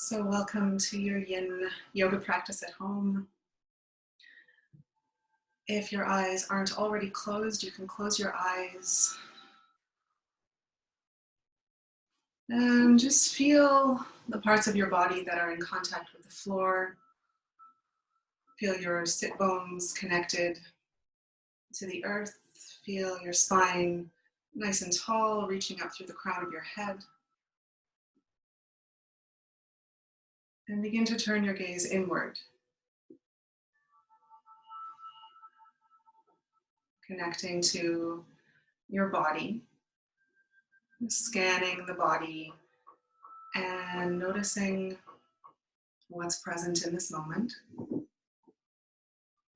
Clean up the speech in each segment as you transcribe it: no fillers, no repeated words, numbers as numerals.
So welcome to your yin yoga practice at home. If your eyes aren't already closed, you can close your eyes. And just feel the parts of your body that are in contact with the floor. Feel your sit bones connected to the earth. Feel your spine nice and tall, reaching up through the crown of your head. And begin to turn your gaze inward. Connecting to your body, scanning the body and noticing what's present in this moment.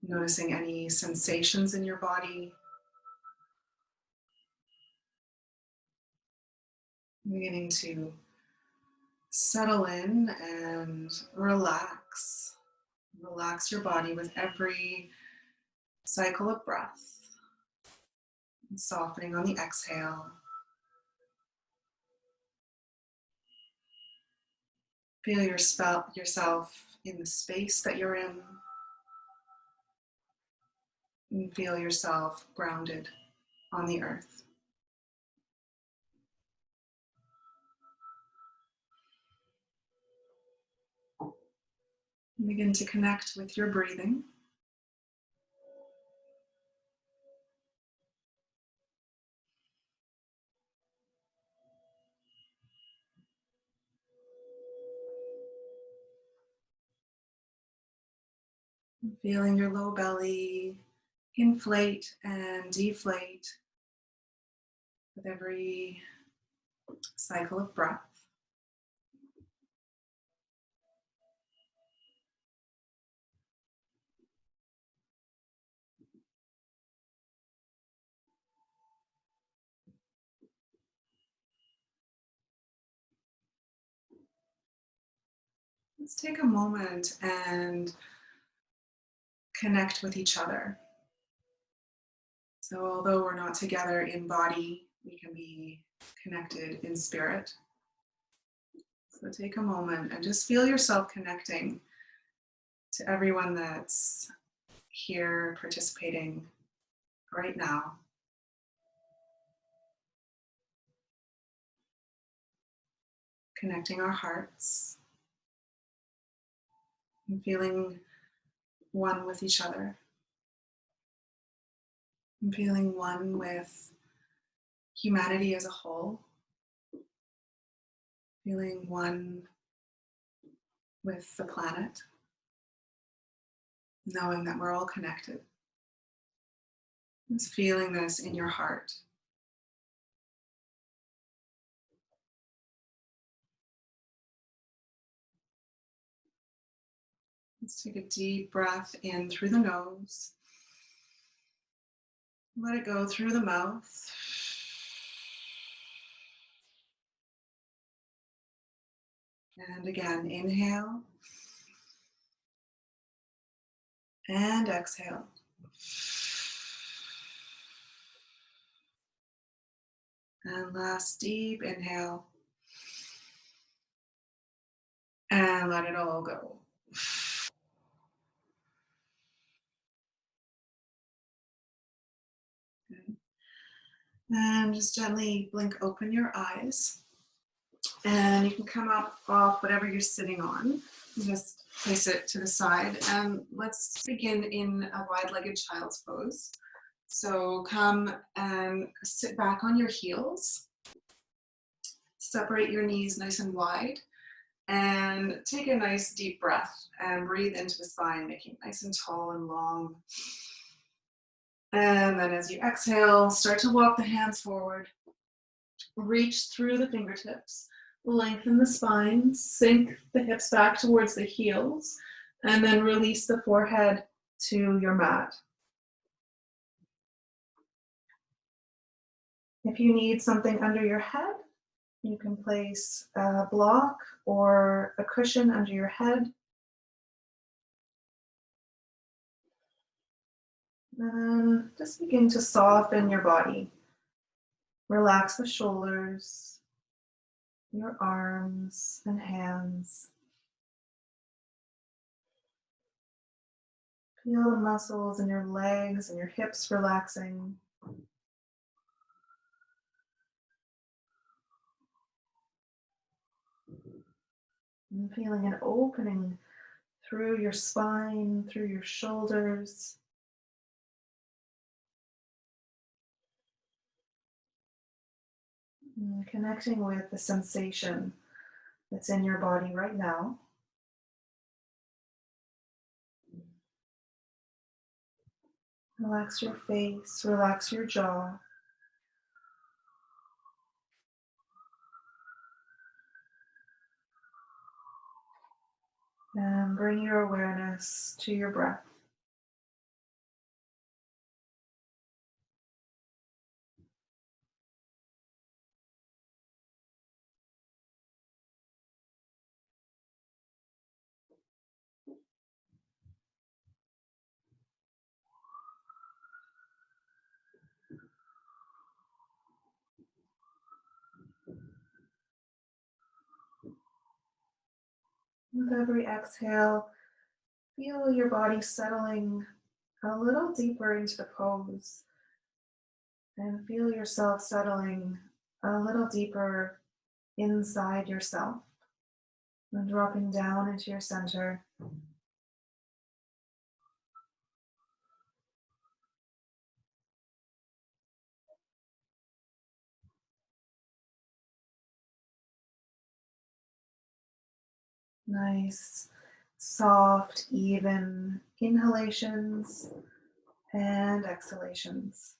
Noticing any sensations in your body. Beginning to settle in and relax. Relax your body with every cycle of breath. And softening on the exhale. Feel yourself in the space that you're in. And feel yourself grounded on the earth. And begin to connect with your breathing. Feeling your low belly inflate and deflate with every cycle of breath. Let's take a moment and connect with each other. So although we're not together in body, we can be connected in spirit. So take a moment and just feel yourself connecting to everyone that's here participating right now. Connecting our hearts and feeling one with each other. And feeling one with humanity as a whole. Feeling one with the planet. Knowing that we're all connected. Just feeling this in your heart. Let's take a deep breath in through the nose. Let it go through the mouth. And again, inhale. And exhale. And last deep inhale. And let it all go. Good. And just gently blink open your eyes. And you can come up off whatever you're sitting on. Just place it to the side. And let's begin in a wide-legged child's pose. So come and sit back on your heels. Separate your knees nice and wide. And take a nice deep breath and breathe into the spine, making it nice and tall and long. And then as you exhale, start to walk the hands forward. Reach through the fingertips. Lengthen the spine, sink the hips back towards the heels, and then release the forehead to your mat. If you need something under your head, you can place a block or a cushion under your head. And just begin to soften your body. Relax the shoulders, your arms and hands. Feel the muscles in your legs and your hips relaxing. And feeling an opening through your spine, through your shoulders. And connecting with the sensation that's in your body right now. Relax your face, relax your jaw. And bring your awareness to your breath. With every exhale, feel your body settling a little deeper into the pose and feel yourself settling a little deeper inside yourself and dropping down into your center. Nice, soft, even inhalations and exhalations.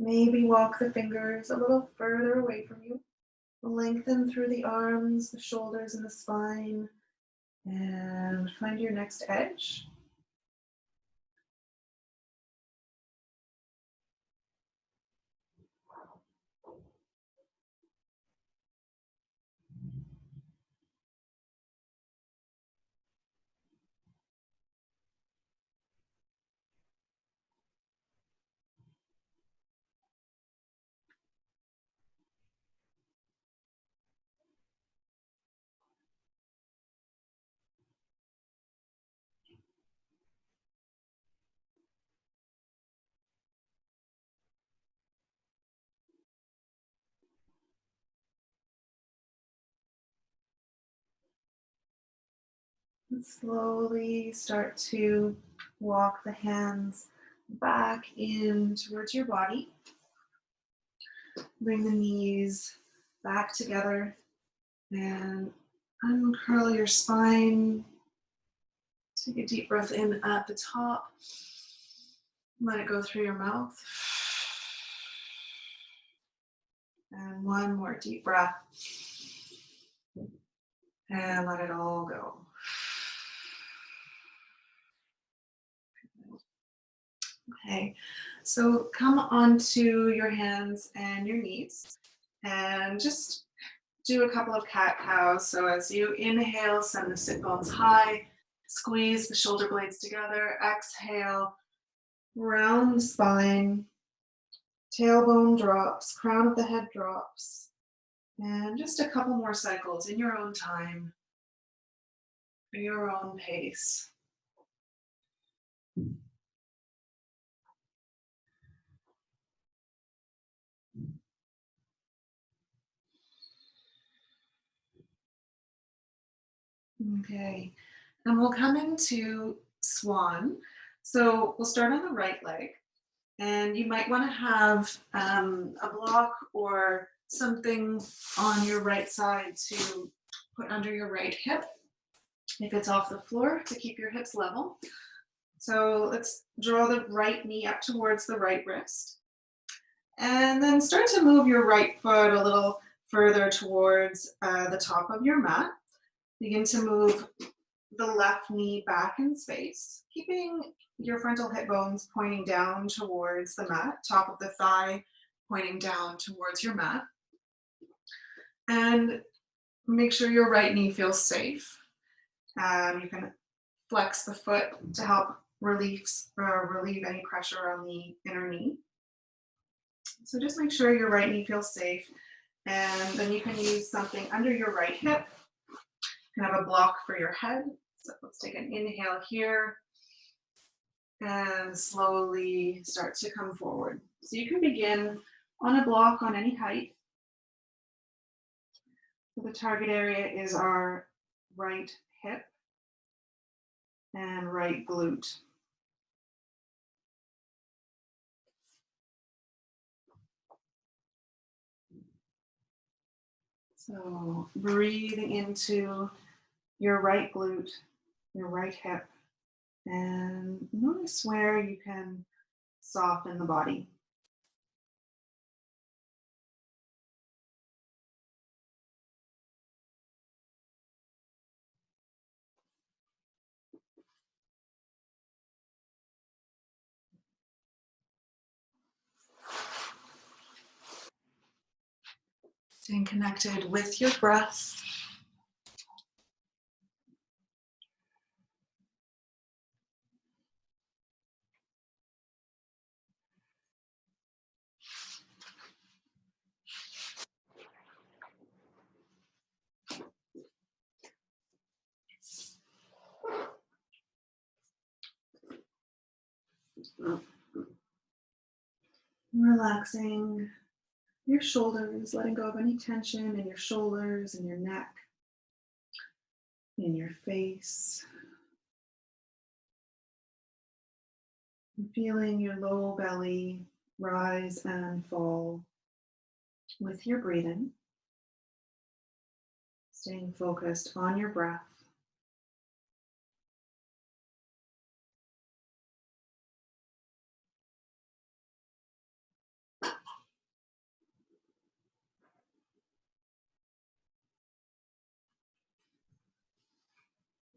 Maybe walk the fingers a little further away from you. Lengthen through the arms, the shoulders, and the spine. And find your next edge. And slowly start to walk the hands back in towards your body. Bring the knees back together and uncurl your spine. Take a deep breath in at the top. Let it go through your mouth. And one more deep breath. And let it all go. Okay, so come onto your hands and your knees and just do a couple of cat cows. So as you inhale, send the sit bones high, squeeze the shoulder blades together, exhale, round the spine, tailbone drops, crown of the head drops, and just a couple more cycles in your own time, your own pace. Okay, and we'll come into swan. So we'll start on the right leg, and you might want to have a block or something on your right side to put under your right hip. if it's off the floor, to keep your hips level. So let's draw the right knee up towards the right wrist. And then start to move your right foot a little further towards the top of your mat. Begin to move the left knee back in space, keeping your frontal hip bones pointing down towards the mat, top of the thigh pointing down towards your mat. And make sure your right knee feels safe. You can flex the foot to help relieve any pressure on the inner knee. So just make sure your right knee feels safe. And then you can use something under your right hip. You can have a block for your head. So let's take an inhale here and slowly start to come forward. So you can begin on a block on any height. So the target area is our right hip and right glute. So breathing into your right glute, your right hip, and notice where you can soften the body. Staying connected with your breath. Relaxing your shoulders, letting go of any tension in your shoulders and your neck, in your face. And feeling your low belly rise and fall with your breathing. Staying focused on your breath.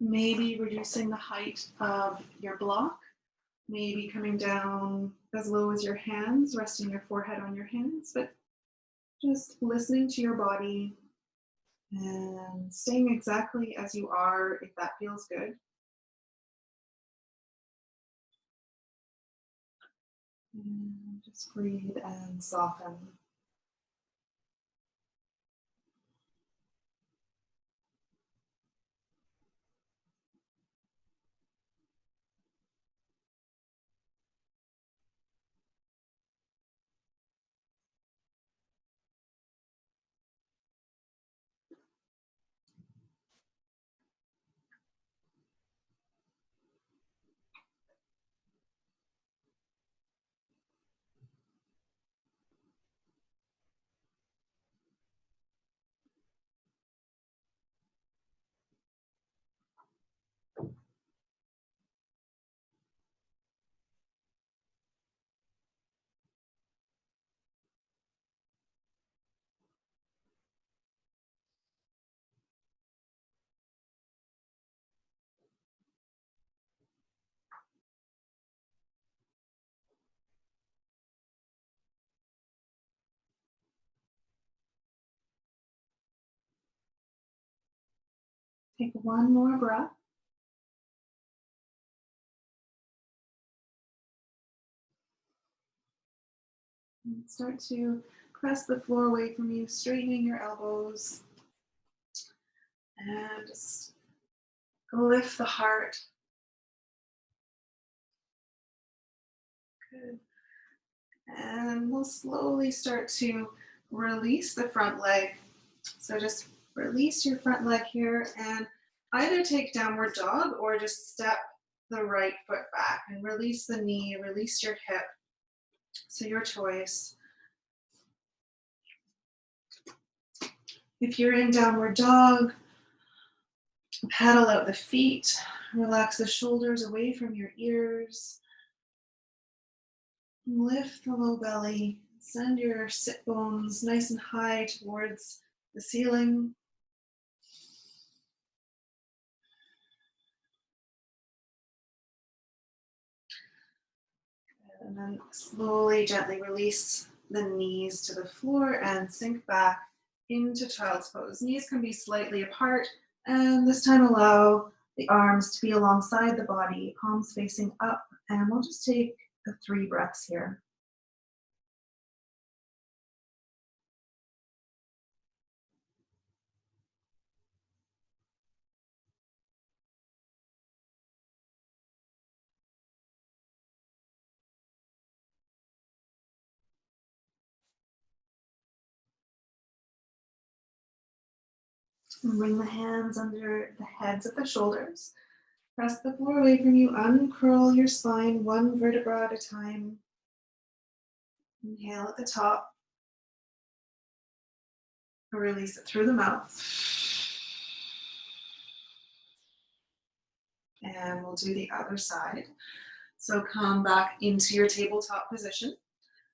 Maybe reducing the height of your block. Maybe coming down as low as your hands, resting your forehead on your hands, but just listening to your body and staying exactly as you are if that feels good. And just breathe and soften. Take one more breath. And start to press the floor away from you, straightening your elbows. And just lift the heart. Good. And we'll slowly start to release the front leg. So just release your front leg here and either take downward dog or just step the right foot back and release the knee, release your hip. So your choice. If you're in downward dog, Paddle out the feet. Relax the shoulders away from your ears. Lift the low belly. Send your sit bones nice and high towards the ceiling. And then slowly, gently release the knees to the floor and sink back into child's pose. Knees can be slightly apart, and this time allow the arms to be alongside the body, palms facing up, and we'll just take 3 breaths here. And bring the hands under the heads of the shoulders. Press the floor away from you. Uncurl your spine one vertebra at a time. Inhale at the top. Release it through the mouth. And we'll do the other side. So come back into your tabletop position.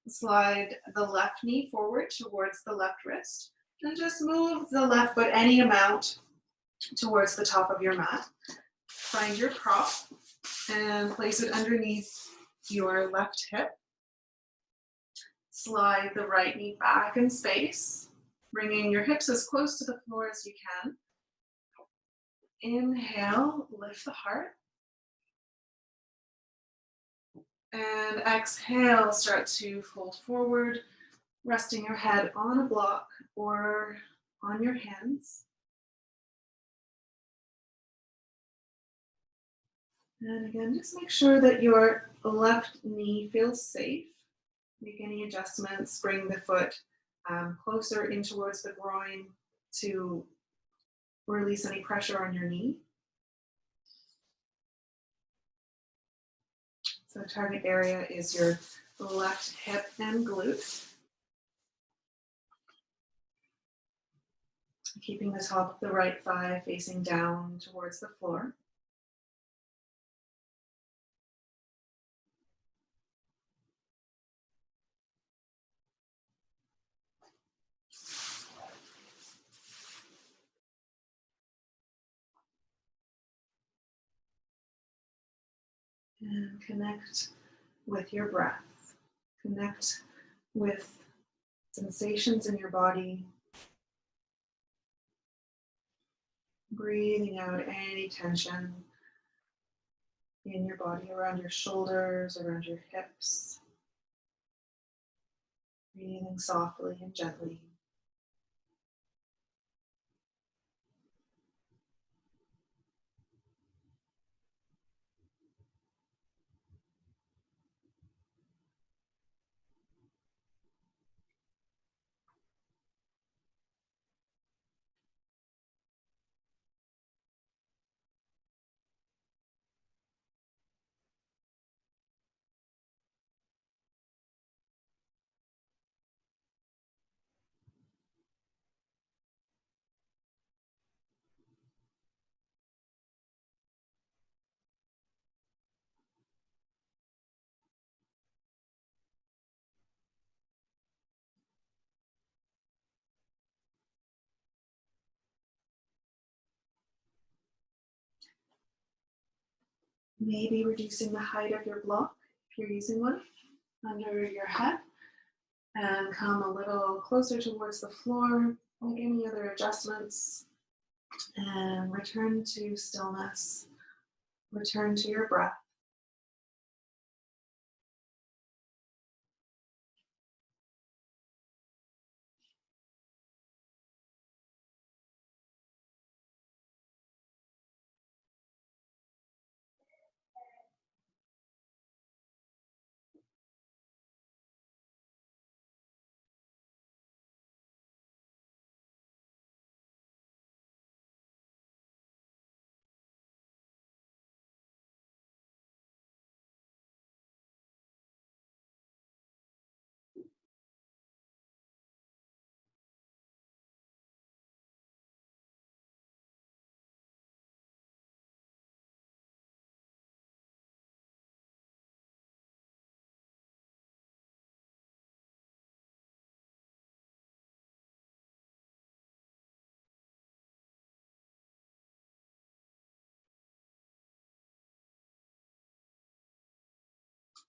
Slide the left knee forward towards the left wrist. And just move the left foot any amount towards the top of your mat. Find your prop and place it underneath your left hip. Slide the right knee back in space, bringing your hips as close to the floor as you can. Inhale, lift the heart. And exhale, start to fold forward, resting your head on a block or on your hands. And again, just make sure that your left knee feels safe. Make any adjustments, bring the foot closer in towards the groin to release any pressure on your knee. So target area is your left hip and glute. Keeping the top of the right thigh facing down towards the floor. And connect with your breath. Connect with sensations in your body. Breathing out any tension in your body, around your shoulders, around your hips. Breathing softly and gently. Maybe reducing the height of your block, if you're using one, under your head. And come a little closer towards the floor. Make any other adjustments. And return to stillness. Return to your breath.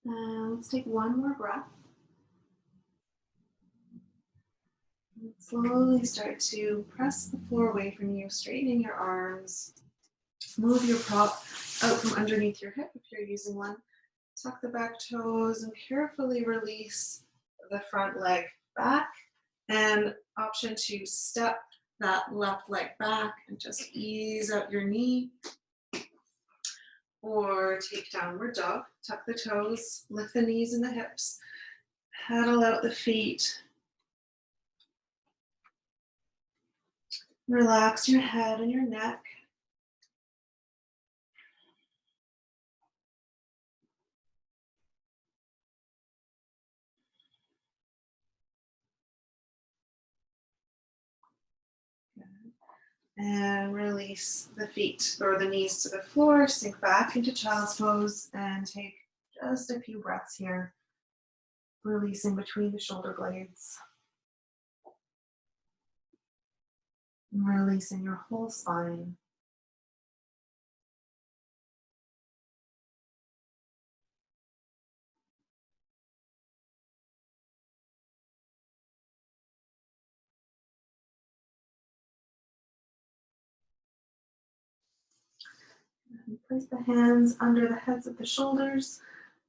And let's take one more breath. And slowly start to press the floor away from you, straightening your arms. Move your prop out from underneath your hip if you're using one. Tuck the back toes and carefully release the front leg back. And option to step that left leg back and just ease out your knee. Or take downward dog. Tuck the toes, lift the knees and the hips. Paddle out the feet. Relax your head and your neck. And release the feet or the knees to the floor. Sink back into child's pose and take just a few breaths here, releasing between the shoulder blades. Releasing your whole spine. And place the hands under the heads of the shoulders.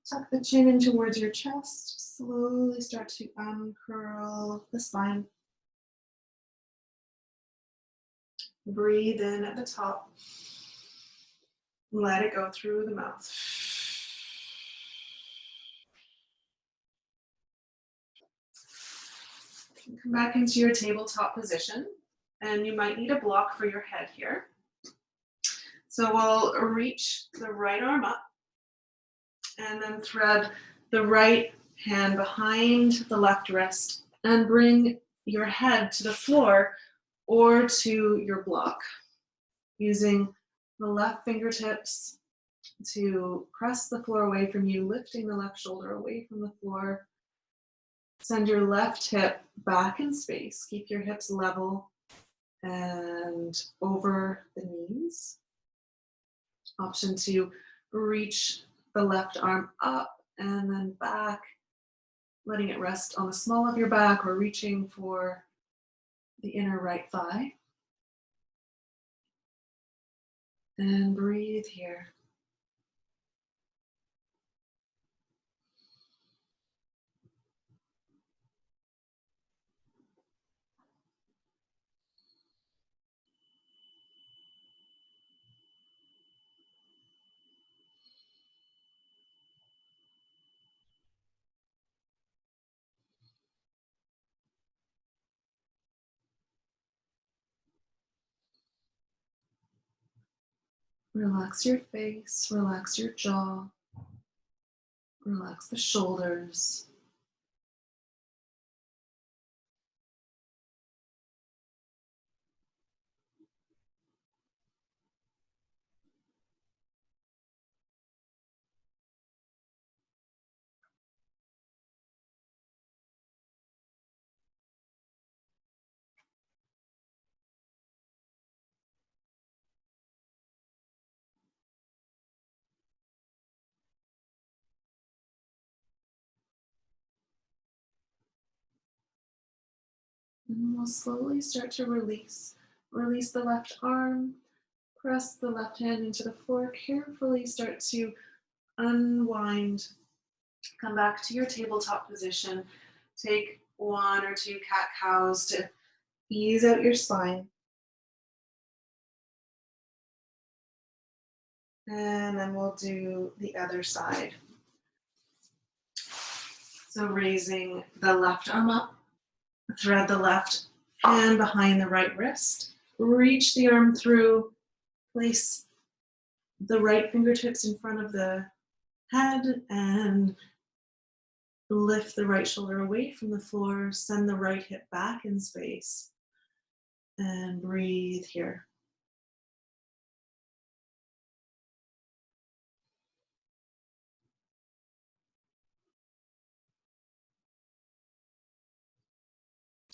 Tuck the chin in towards your chest. Slowly start to uncurl the spine. Breathe in at the top. Let it go through the mouth. Come back into your tabletop position, and you might need a block for your head here. So we'll reach the right arm up and then thread the right hand behind the left wrist and bring your head to the floor or to your block, using the left fingertips to press the floor away from you, lifting the left shoulder away from the floor. Send your left hip back in space. Keep your hips level and over the knees. Option to reach the left arm up and then back, letting it rest on the small of your back or reaching for the inner right thigh. And breathe here. Relax your face, relax your jaw, relax the shoulders. And we'll slowly start to release. Release the left arm, press the left hand into the floor, carefully start to unwind. Come back to your tabletop position. Take one or two cat cows to ease out your spine. And then we'll do the other side. So raising the left arm up, thread the left hand behind the right wrist, reach the arm through, place the right fingertips in front of the head and lift the right shoulder away from the floor, send the right hip back in space, and breathe here.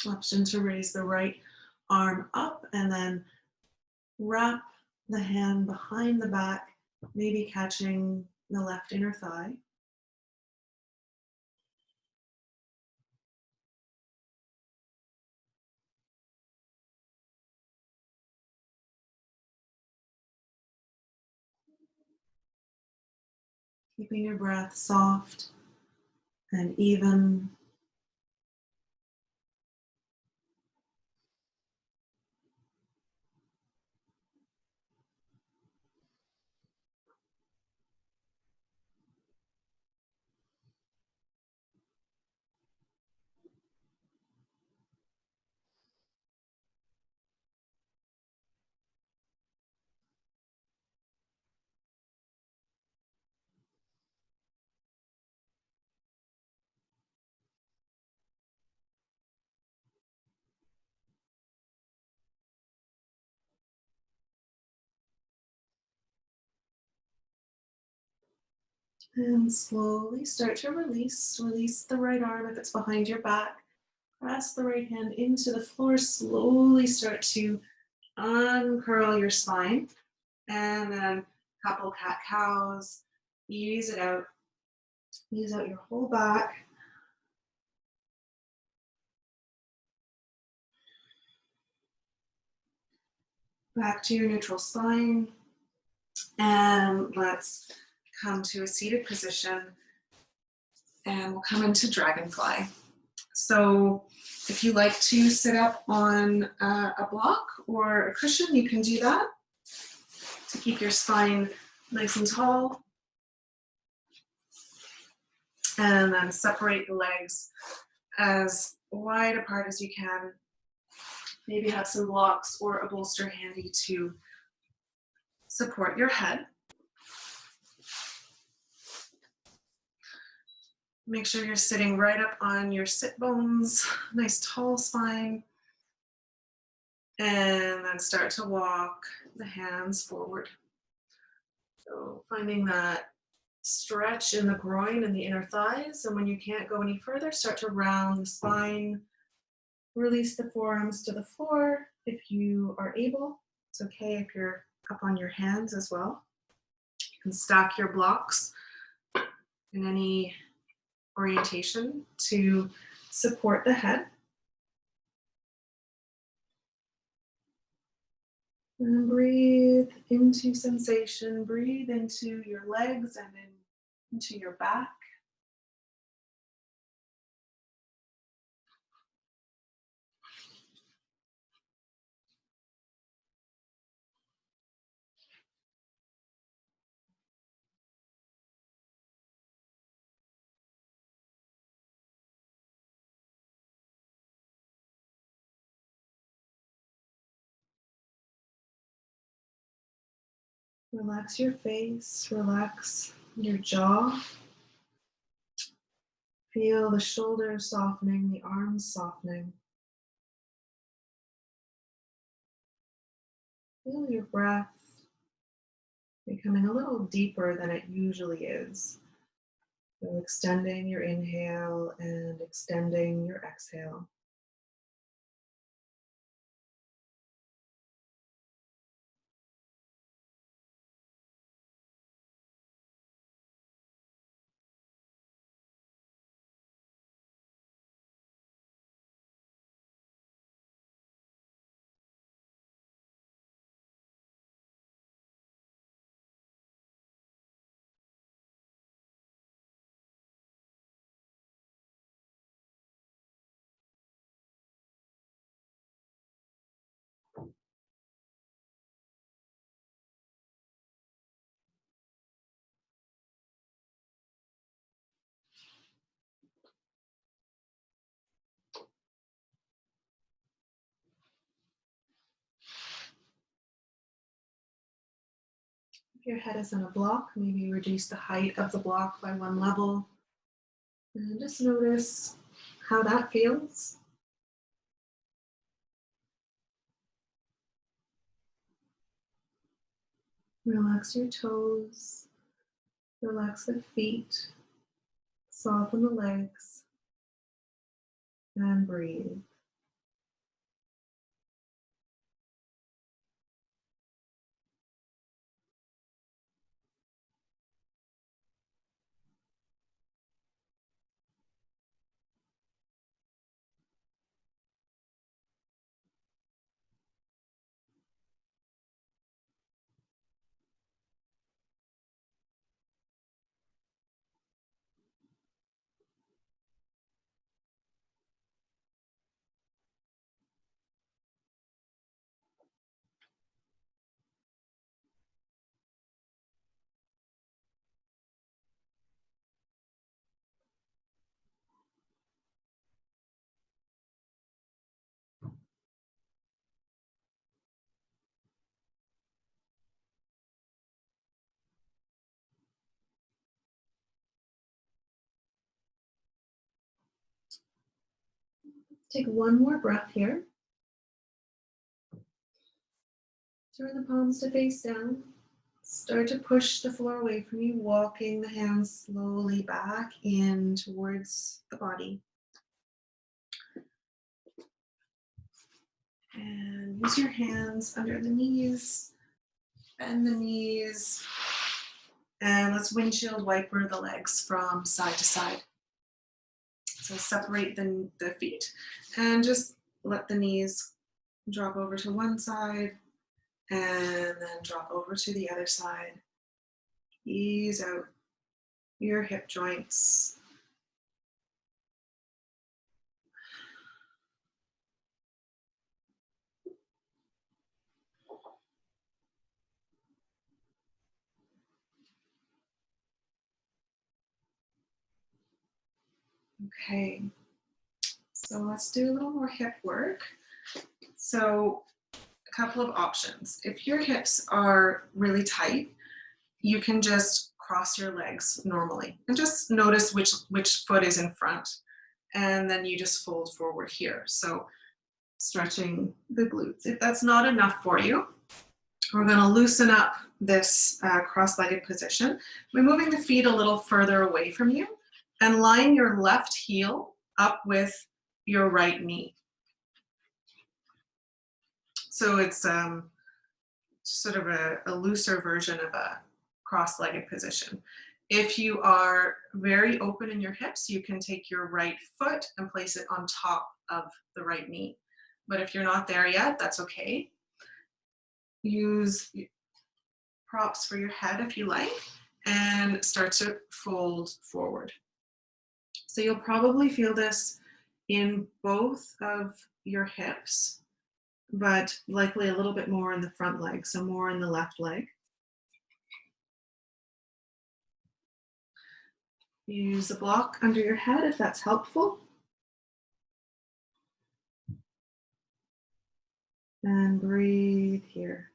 Option to raise the right arm up and then wrap the hand behind the back, maybe catching the left inner thigh. keeping your breath soft and even. And slowly start to release. Release the right arm if it's behind your back. Press the right hand into the floor. Slowly start to uncurl your spine. And then a couple cat cows. Ease it out. Ease out your whole back. Back to your neutral spine. And let's come to a seated position. And we'll come into dragonfly. So if you like to sit up on a block or a cushion, you can do that to keep your spine nice and tall. And then separate the legs as wide apart as you can. Maybe have some blocks or a bolster handy to support your head. Make sure you're sitting right up on your sit bones, nice tall spine. And then start to walk the hands forward. So finding that stretch in the groin and the inner thighs. And when you can't go any further, start to round the spine. Release the forearms to the floor if you are able. It's okay if you're up on your hands as well. You can stack your blocks in any orientation to support the head. And breathe into sensation. Breathe into your legs and into your back. Relax your face, relax your jaw. Feel the shoulders softening, the arms softening. Feel your breath becoming a little deeper than it usually is. So extending your inhale and extending your exhale. If your head is in a block, maybe reduce the height of the block by one level. And just notice how that feels. Relax your toes, relax the feet, soften the legs, and breathe. Take one more breath here. Turn the palms to face down. Start to push the floor away from you, walking the hands slowly back in towards the body. And use your hands under the knees, bend the knees, and let's windshield wiper the legs from side to side. So separate the feet and just let the knees drop over to one side and then drop over to the other side. Ease out your hip joints. Okay, so let's do a little more hip work. So a couple of options. If your hips are really tight, you can just cross your legs normally and just notice which foot is in front. And then you just fold forward here. So stretching the glutes. If that's not enough for you, we're going to loosen up this cross-legged position by moving the feet a little further away from you and line your left heel up with your right knee. So it's sort of a looser version of a cross-legged position. If you are very open in your hips, you can take your right foot and place it on top of the right knee. But if you're not there yet, that's okay. Use props for your head if you like, and start to fold forward. So you'll probably feel this in both of your hips, but likely a little bit more in the front leg, so more in the left leg. Use a block under your head if that's helpful. And breathe here,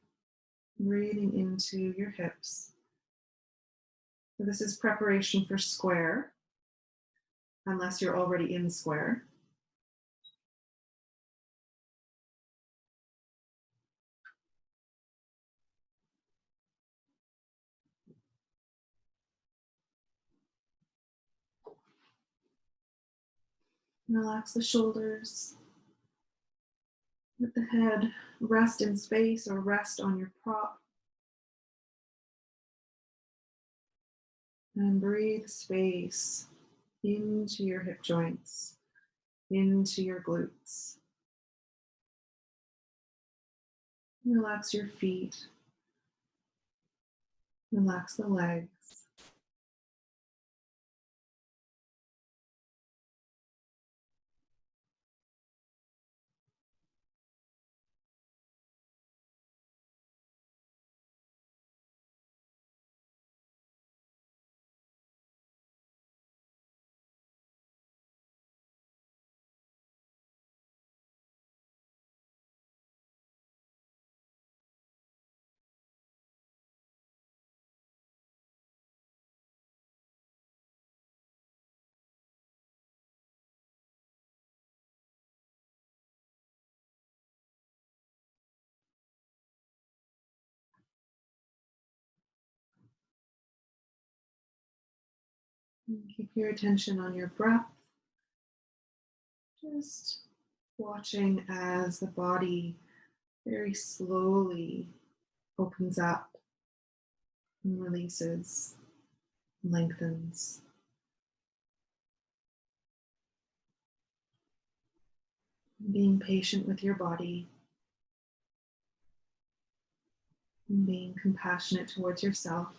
breathing into your hips. So this is preparation for square, unless you're already in square. Relax the shoulders. Let the head rest in space or rest on your prop. And breathe space into your hip joints, into your glutes. Relax your feet. Relax the legs. And keep your attention on your breath. Just watching as the body very slowly opens up and releases, lengthens. Being patient with your body, and being compassionate towards yourself.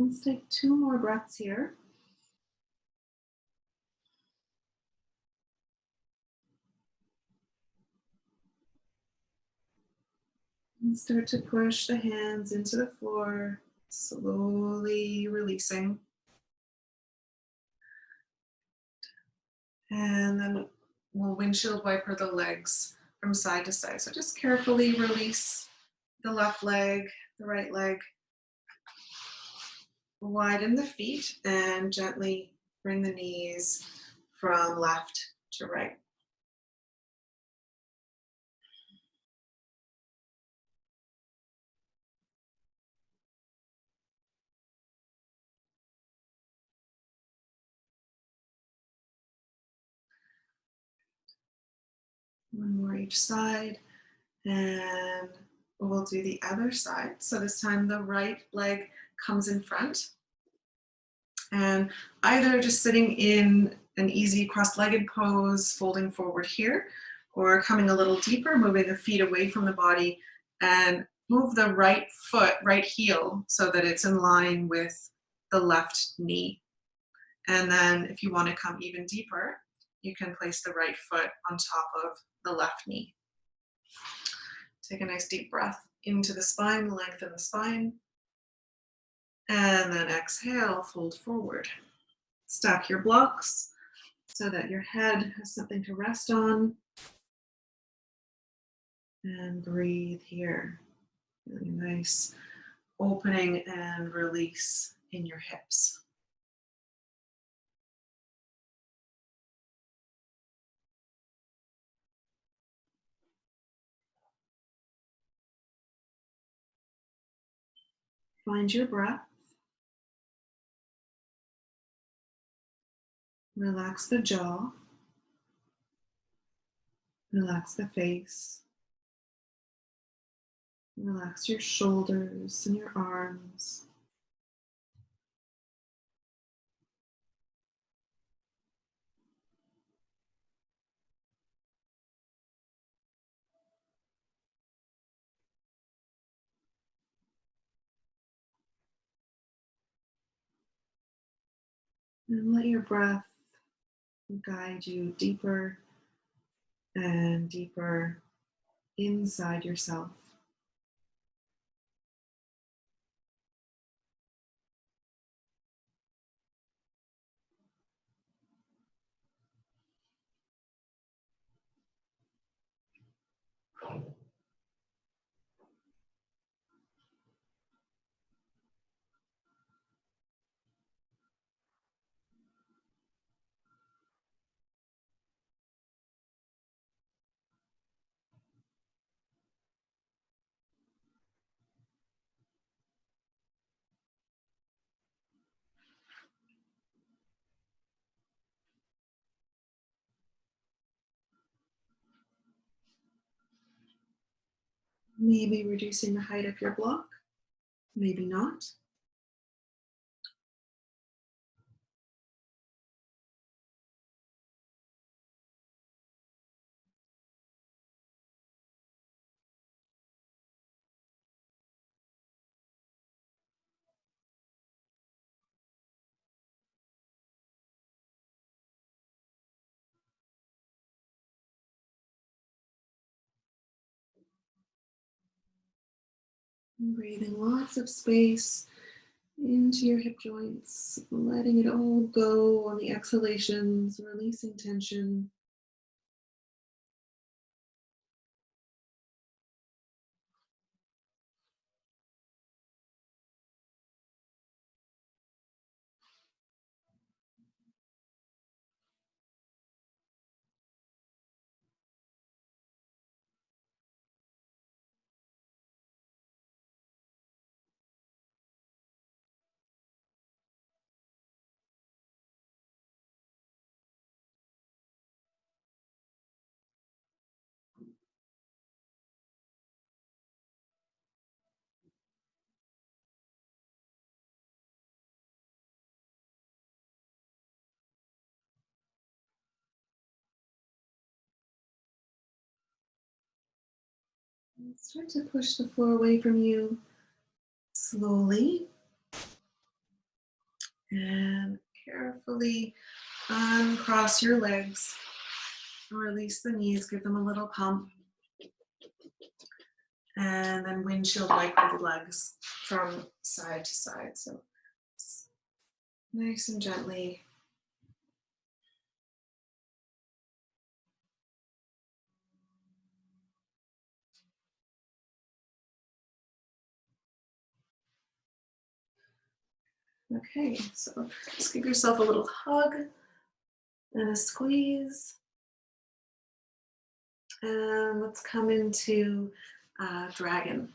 Let's take 2 more breaths here. And start to push the hands into the floor, slowly releasing. And then we'll windshield wiper the legs from side to side. So just carefully release the left leg, the right leg. Widen the feet and gently bring the knees from left to right. One more each side. And we'll do the other side. So this time the right leg comes in front. And either just sitting in an easy cross-legged pose, folding forward here, or coming a little deeper, moving the feet away from the body and move the right foot, right heel, so that it's in line with the left knee. And then if you want to come even deeper, you can place the right foot on top of the left knee. Take a nice deep breath into the spine, lengthen the spine, and then exhale, fold forward. Stack your blocks so that your head has something to rest on. And breathe here. Really nice opening and release in your hips. Find your breath. Relax the jaw. Relax the face. Relax your shoulders and your arms. And let your breath guide you deeper and deeper inside yourself. Maybe reducing the height of your block, maybe not. Breathing lots of space into your hip joints, letting it all go on the exhalations, releasing tension. And start to push the floor away from you slowly. And carefully uncross your legs. Release the knees, give them a little pump. And then windshield wiper the legs from side to side. So nice and gently. Okay, so just give yourself a little hug and a squeeze. And let's come into dragon.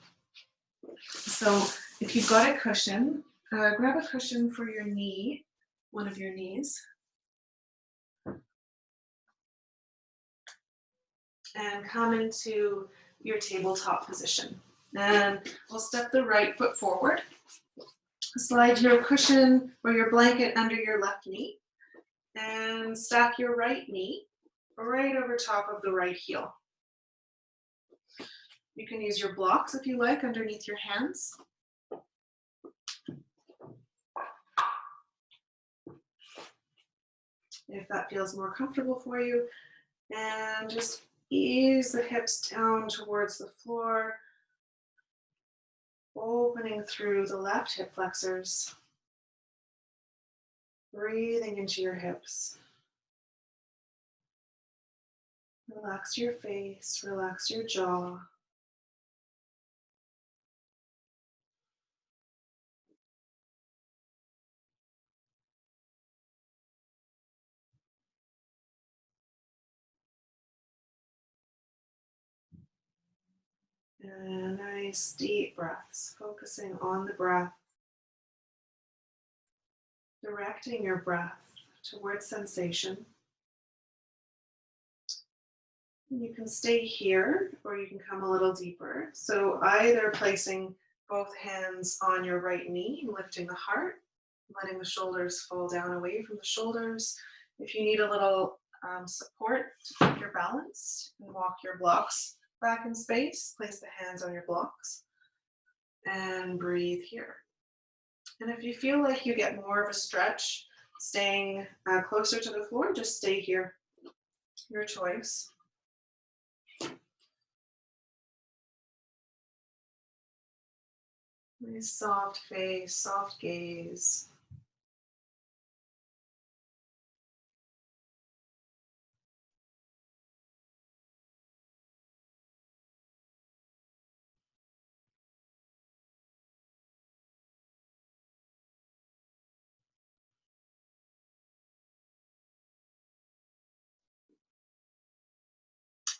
So if you've got a cushion, grab a cushion for your knee, one of your knees, and come into your tabletop position. And we'll step the right foot forward. Slide your cushion or your blanket under your left knee and stack your right knee right over top of the right heel. You can use your blocks if you like underneath your hands. If that feels more comfortable for you. And just ease the hips down towards the floor, opening through the left hip flexors, breathing into your hips. Relax your face, relax your jaw. And nice deep breaths, focusing on the breath, directing your breath towards sensation. You can stay here or you can come a little deeper. So either placing both hands on your right knee, lifting the heart, letting the shoulders fall down away from the shoulders. If you need a little support to keep your balance and walk your blocks back in space, place the hands on your blocks and breathe here. And if you feel like you get more of a stretch, staying closer to the floor, just stay here. Your choice. Nice soft face, soft gaze.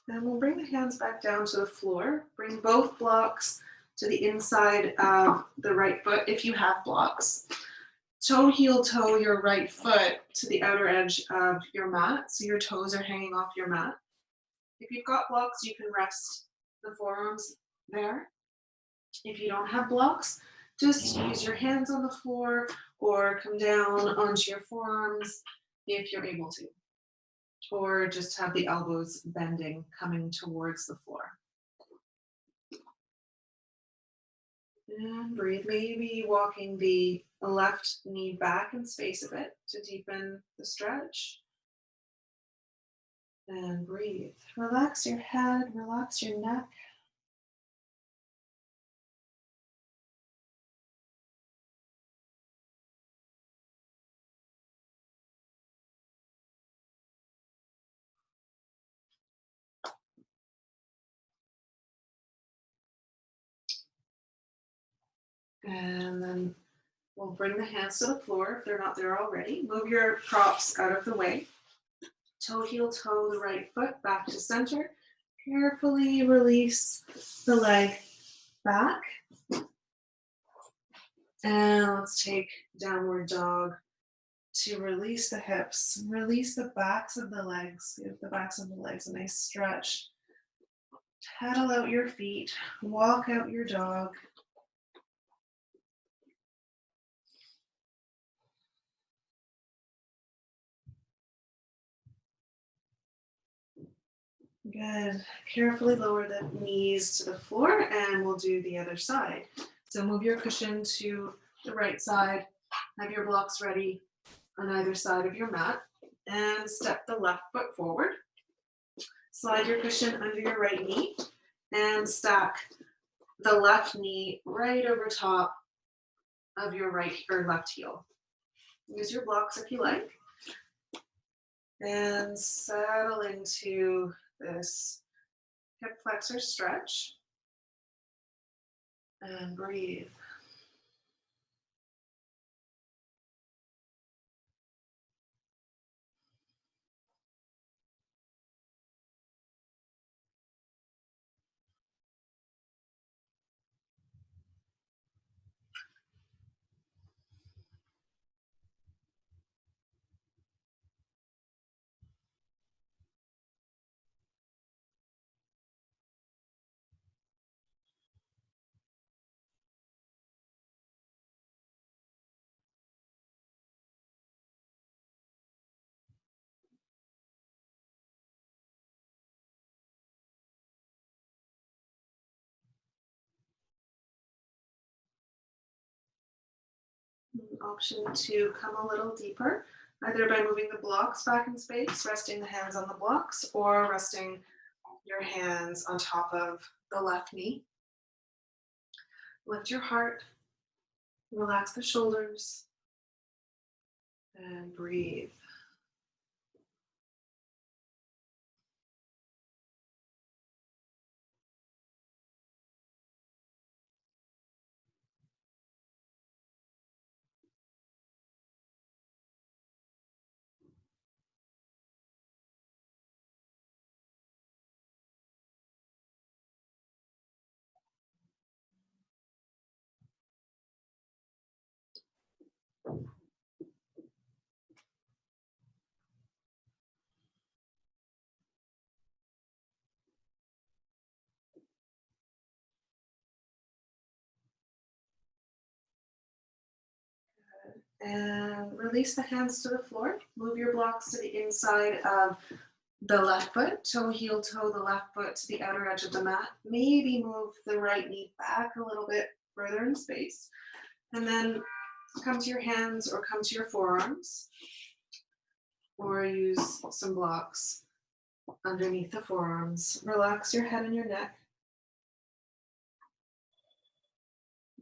And we'll bring the hands back down to the floor. Bring both blocks to the inside of the right foot if you have blocks. Toe, heel, toe your right foot to the outer edge of your mat, so your toes are hanging off your mat. If you've got blocks, you can rest the forearms there. If you don't have blocks, just use your hands on the floor or come down onto your forearms if you're able to. Or just have the elbows bending, coming towards the floor. And breathe, maybe walking the left knee back in space a bit to deepen the stretch. And breathe. Relax your head, relax your neck. And then we'll bring the hands to the floor if they're not there already. Move your props out of the way. Toe, heel, toe the right foot back to center. Carefully release the leg back. And let's take downward dog to release the hips. Release the backs of the legs. Give the backs of the legs a nice stretch. Pedal out your feet. Walk out your dog. Good. Carefully lower the knees to the floor and we'll do the other side. So move your cushion to the right side Have your blocks ready on either side of your mat and step the left foot forward. Slide your cushion under your right knee and stack the left knee right over top of your right or left heel. Use your blocks if you like. And settle into this hip flexor stretch. And breathe. Option to come a little deeper, either by moving the blocks back in space, resting the hands on the blocks, or resting your hands on top of the left knee. Lift your heart, relax the shoulders, and breathe. And release the hands to the floor. Move your blocks to the inside of the left foot, toe, heel, toe, the left foot to the outer edge of the mat. Maybe move the right knee back a little bit further in space. And then come to your hands or come to your forearms, or use some blocks underneath the forearms. Relax your head and your neck.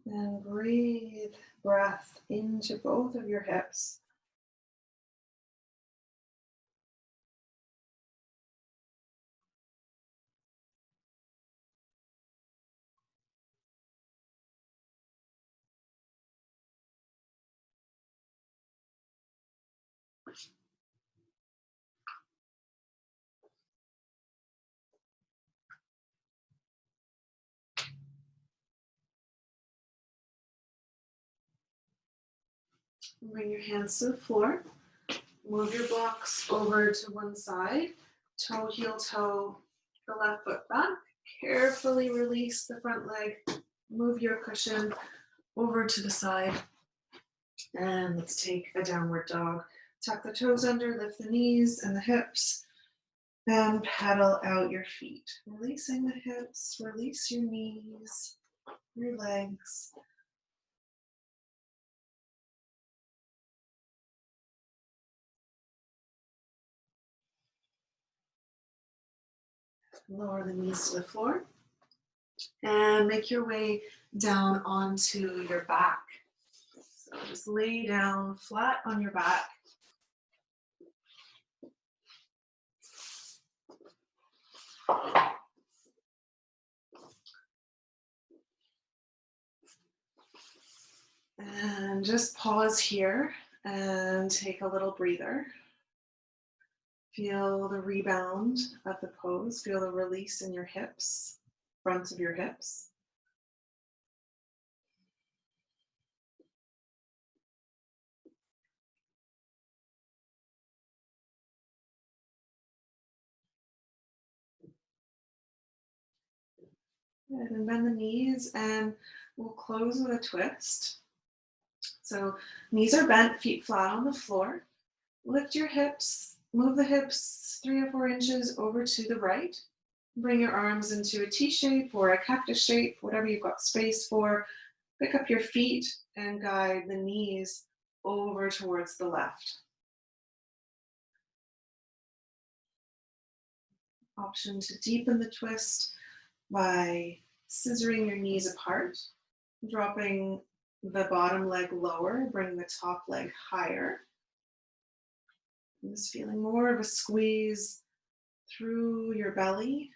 And breathe breath into both of your hips. Bring your hands to the floor. Move your blocks over to one side. Toe, heel, toe, the left foot back. Carefully release the front leg. Move your cushion over to the side. And let's take a downward dog. Tuck the toes under, lift the knees and the hips. And pedal out your feet. Releasing the hips, release your knees, your legs. Lower the knees to the floor. And make your way down onto your back. So just lay down flat on your back. And just pause here and take a little breather. Feel the rebound of the pose. Feel the release in your hips, fronts of your hips. Good. And bend the knees and we'll close with a twist. So knees are bent, feet flat on the floor. Lift your hips, move the hips 3 or 4 inches over to the right. Bring your arms into a T shape or a cactus shape, whatever you've got space for. Pick up your feet and guide the knees over towards the left. Option to deepen the twist by scissoring your knees apart, dropping the bottom leg lower, bring the top leg higher. I'm just feeling more of a squeeze through your belly,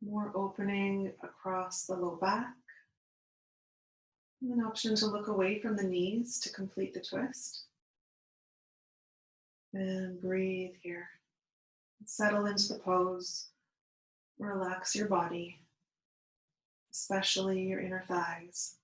more opening across the low back. An option to look away from the knees to complete the twist. And breathe here. Settle into the pose. Relax your body, especially your inner thighs.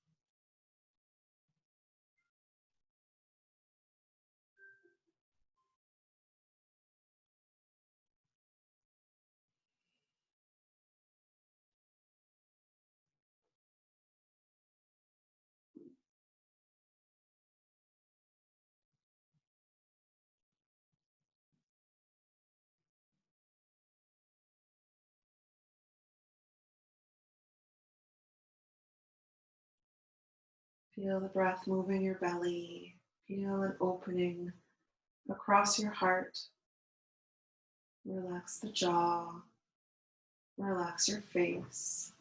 Feel the breath moving your belly. Feel an opening across your heart. Relax the jaw. Relax your face.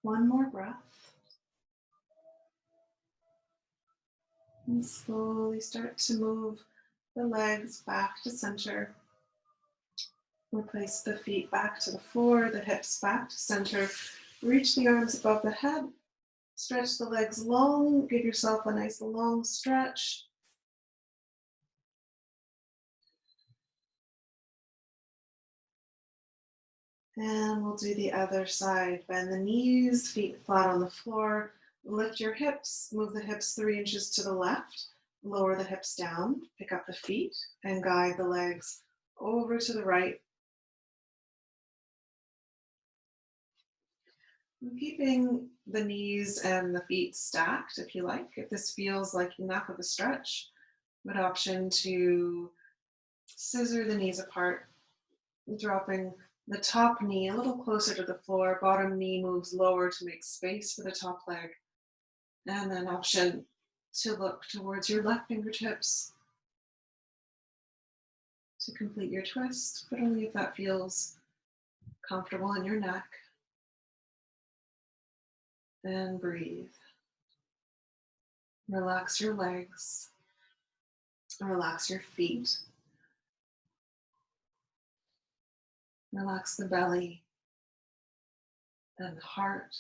One more breath. And slowly start to move the legs back to center. Replace the feet back to the floor, the hips back to center. Reach the arms above the head. Stretch the legs long. Give yourself a nice long stretch. And we'll do the other side. Bend the knees, feet flat on the floor. Lift your hips, move the hips 3 inches to the left. Lower the hips down, pick up the feet, and guide the legs over to the right. And keeping the knees and the feet stacked if you like. If this feels like enough of a stretch, good option to scissor the knees apart, dropping the top knee a little closer to the floor, bottom knee moves lower to make space for the top leg. And then option to look towards your left fingertips to complete your twist, but only if that feels comfortable in your neck. And breathe. Relax your legs. Relax your feet. Relax the belly and heart.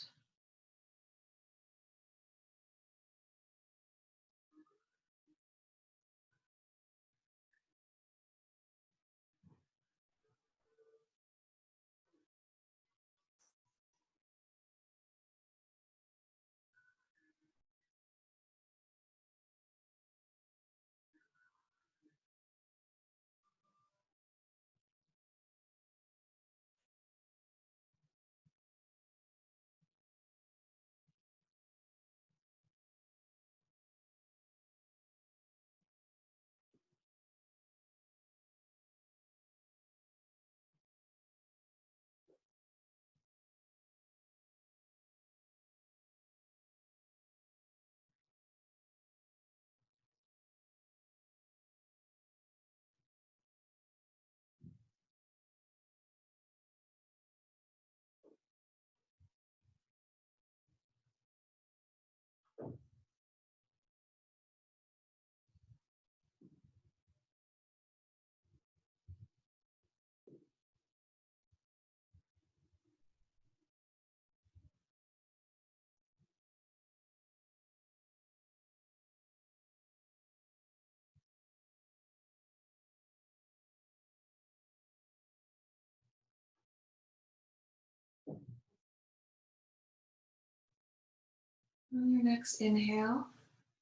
On your next inhale,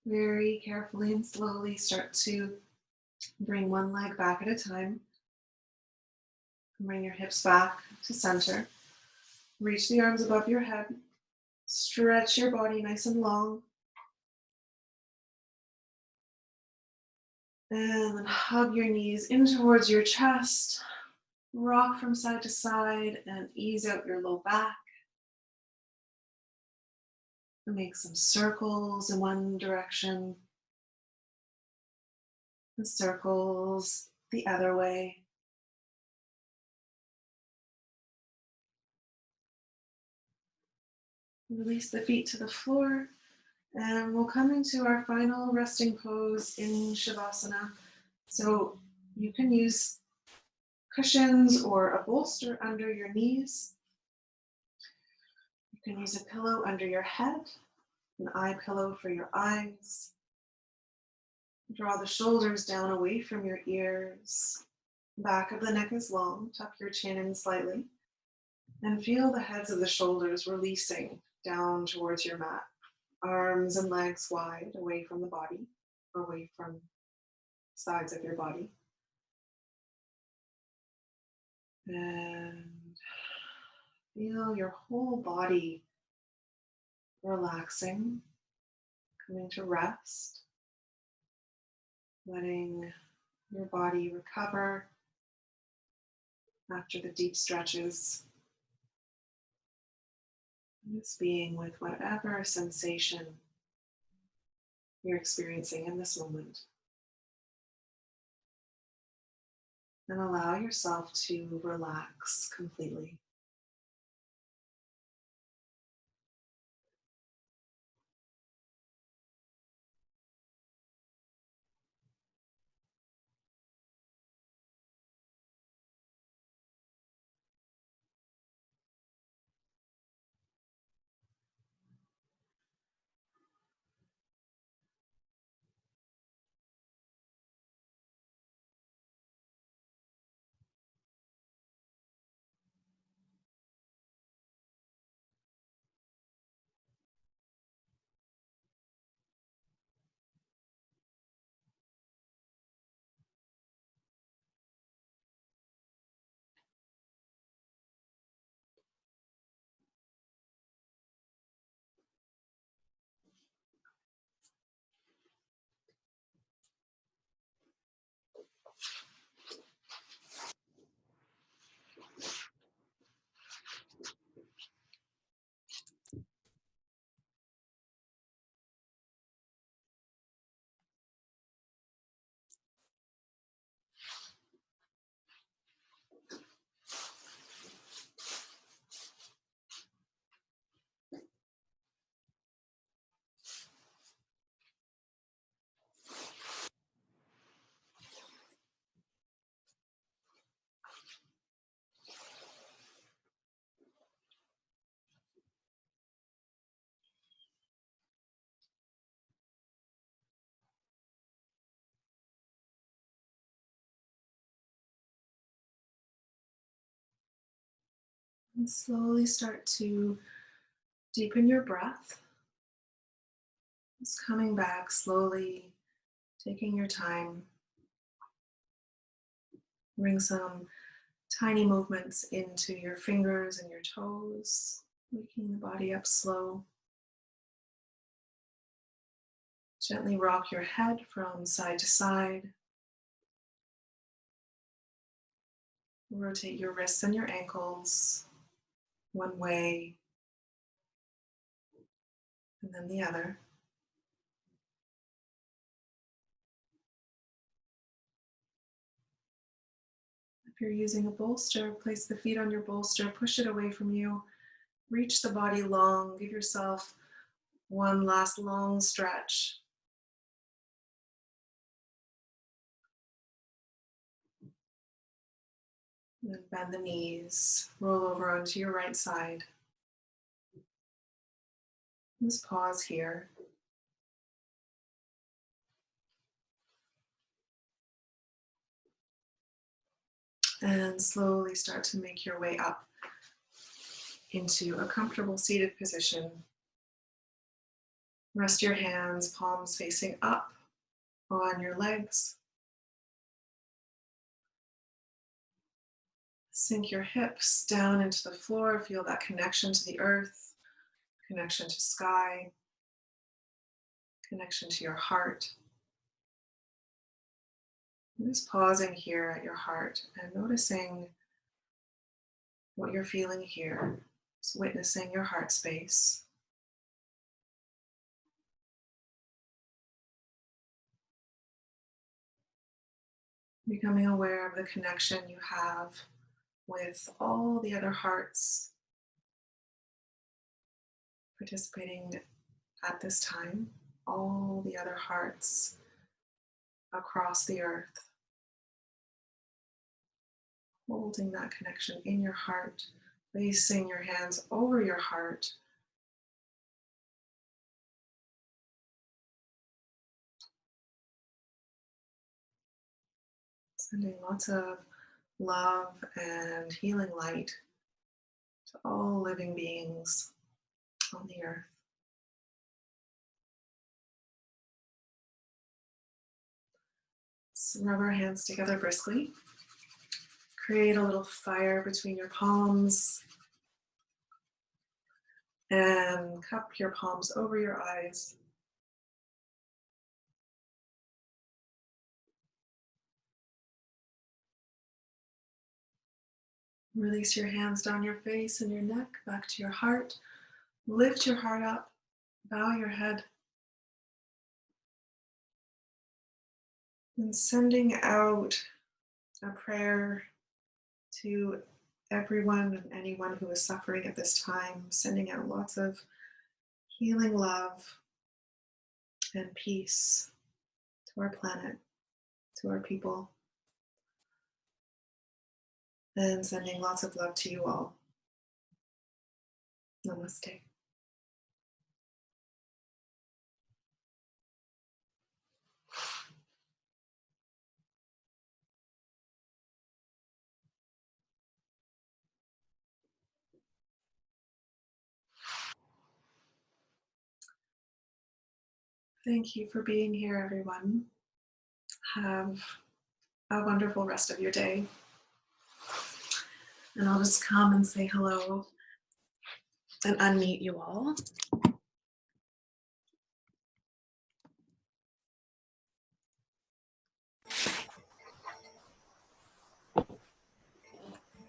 very carefully and slowly start to bring one leg back at a time. Bring your hips back to center. Reach the arms above your head. Stretch your body nice and long. And then hug your knees in towards your chest. Rock from side to side and ease out your low back. Make some circles in one direction, and circles the other way. Release the feet to the floor, and we'll come into our final resting pose in Shavasana. So you can use cushions or a bolster under your knees. You can use a pillow under your head, an eye pillow for your eyes. Draw the shoulders down away from your ears. Back of the neck is long. Tuck your chin in slightly. And feel the heads of the shoulders releasing down towards your mat. Arms and legs wide, away from the body, away from sides of your body. And feel your whole body relaxing, coming to rest, letting your body recover after the deep stretches. Just being with whatever sensation you're experiencing in this moment. And allow yourself to relax completely. And slowly start to deepen your breath. Just coming back slowly, taking your time. Bring some tiny movements into your fingers and your toes, waking the body up slow. Gently rock your head from side to side. Rotate your wrists and your ankles one way and then the other. If you're using a bolster, place the feet on your bolster, push it away from you. Reach the body long. Give yourself one last long stretch. And then bend the knees. Roll over onto your right side. Just pause here. And slowly start to make your way up into a comfortable seated position. Rest your hands, palms facing up on your legs. Sink your hips down into the floor. Feel that connection to the earth, connection to sky, connection to your heart. And just pausing here at your heart and noticing what you're feeling here. Just witnessing your heart space. Becoming aware of the connection you have with all the other hearts participating at this time, all the other hearts across the earth. Holding that connection in your heart, placing your hands over your heart. Sending lots of love and healing light to all living beings on the earth. Let's rub our hands together briskly. Create a little fire between your palms and cup your palms over your eyes. Release your hands down your face and your neck, back to your heart. Lift your heart up, bow your head. And sending out a prayer to everyone and anyone who is suffering at this time, sending out lots of healing love and peace to our planet, to our people, and sending lots of love to you all. Namaste. Thank you for being here, everyone. Have a wonderful rest of your day. And I'll just come and say hello and unmute you all.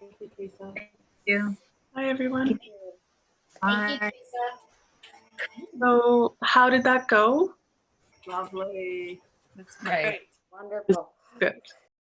Thank you, Theresa. Thank you. Hi, everyone. Bye. Thank you, Theresa. So, how did that go? Lovely. That's great. Wonderful. Good.